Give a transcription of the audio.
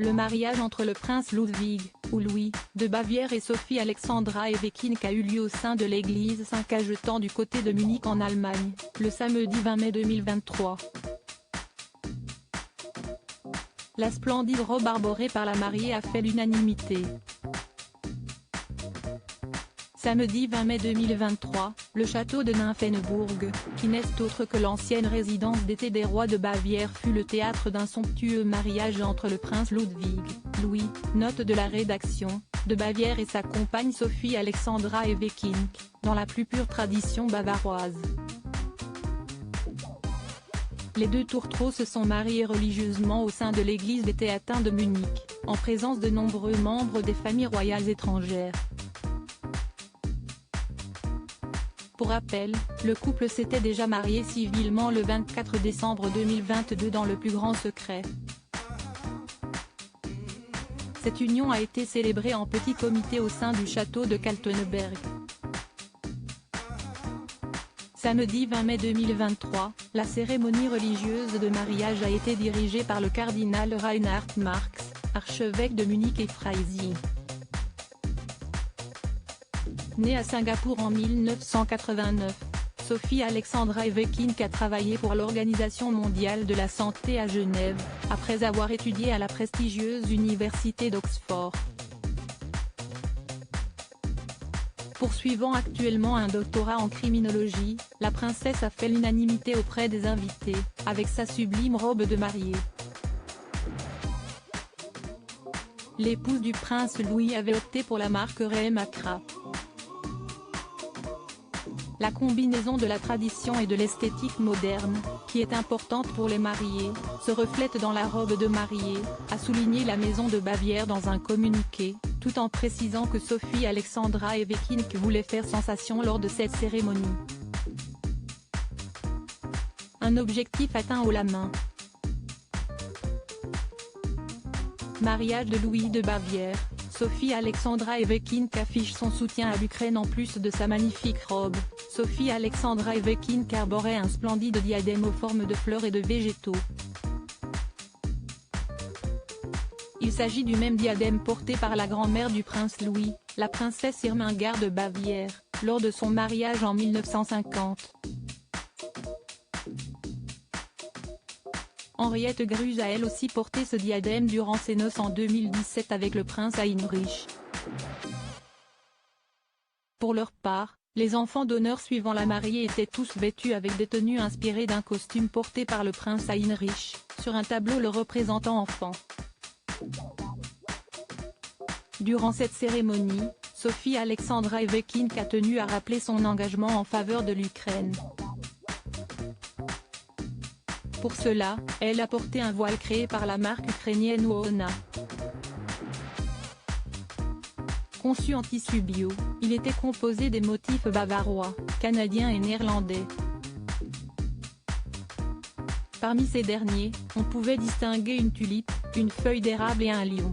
Le mariage entre le prince Ludwig, ou Louis, de Bavière et Sophie Alexandra Eweckink a eu lieu au sein de l'église Saint-Cajetan du côté de Munich en Allemagne, le samedi 20 mai 2023. La splendide robe arborée par la mariée a fait l'unanimité. Samedi 20 mai 2023, le château de Nymphenburg, qui n'est autre que l'ancienne résidence d'été des rois de Bavière, fut le théâtre d'un somptueux mariage entre le prince Ludwig, Louis, note de la rédaction, de Bavière et sa compagne Sophie Alexandra Eweckink, dans la plus pure tradition bavaroise. Les deux tourtereaux se sont mariés religieusement au sein de l'église des Théatins de Munich, en présence de nombreux membres des familles royales étrangères. Pour rappel, le couple s'était déjà marié civilement le 24 décembre 2022 dans le plus grand secret. Cette union a été célébrée en petit comité au sein du château de Kaltenberg. Samedi 20 mai 2023, la cérémonie religieuse de mariage a été dirigée par le cardinal Reinhard Marx, archevêque de Munich et Freising. Née à Singapour en 1989, Sophie Alexandra Eweckink a travaillé pour l'Organisation mondiale de la santé à Genève, après avoir étudié à la prestigieuse université d'Oxford. Poursuivant actuellement un doctorat en criminologie, la princesse a fait l'unanimité auprès des invités, avec sa sublime robe de mariée. L'épouse du prince Louis avait opté pour la marque Remax. La combinaison de la tradition et de l'esthétique moderne, qui est importante pour les mariés, se reflète dans la robe de mariée, a souligné la maison de Bavière dans un communiqué, tout en précisant que Sophie Alexandra Eweckink voulait faire sensation lors de cette cérémonie. Un objectif atteint haut la main. Mariage de Louis de Bavière, Sophie Alexandra Eweckink affiche son soutien à l'Ukraine en plus de sa magnifique robe. Sophie Alexandra Eweckink arborait un splendide diadème aux formes de fleurs et de végétaux. Il s'agit du même diadème porté par la grand-mère du prince Louis, la princesse Irmingard de Bavière, lors de son mariage en 1950. Henriette Grüß a elle aussi porté ce diadème durant ses noces en 2017 avec le prince Heinrich. Pour leur part, les enfants d'honneur suivant la mariée étaient tous vêtus avec des tenues inspirées d'un costume porté par le prince Heinrich, sur un tableau le représentant enfant. Durant cette cérémonie, Sophie Alexandra Eweckink a tenu à rappeler son engagement en faveur de l'Ukraine. Pour cela, elle a porté un voile créé par la marque ukrainienne Oona. Conçu en tissu bio, il était composé des motifs bavarois, canadiens et néerlandais. Parmi ces derniers, on pouvait distinguer une tulipe, une feuille d'érable et un lion.